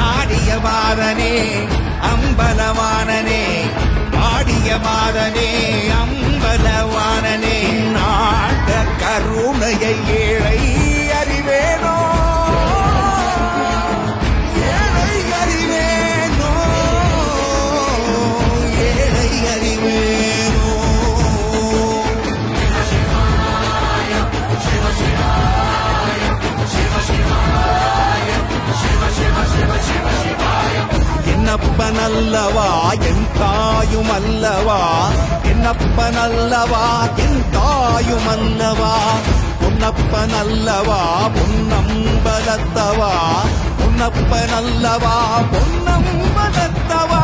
ஆடிய மாதனே அம்பலவானனே, ஆடிய மாதனே அம்பலவானனே, நாட்ட கருணையை ஏழை அறிவேனோ, ஏழை அறிவேனோ, ஏழை அறிவேனோ. என்னப்பனல்லவா என் தாயும் அல்லவா, என்னப்பனல்லவா என் தாயும் அல்லவா, பொன்னப்பனல்லவா பொன்னம்பலத்தவா, பொன்னப்பனல்லவா பொன்னம்பலத்தவா.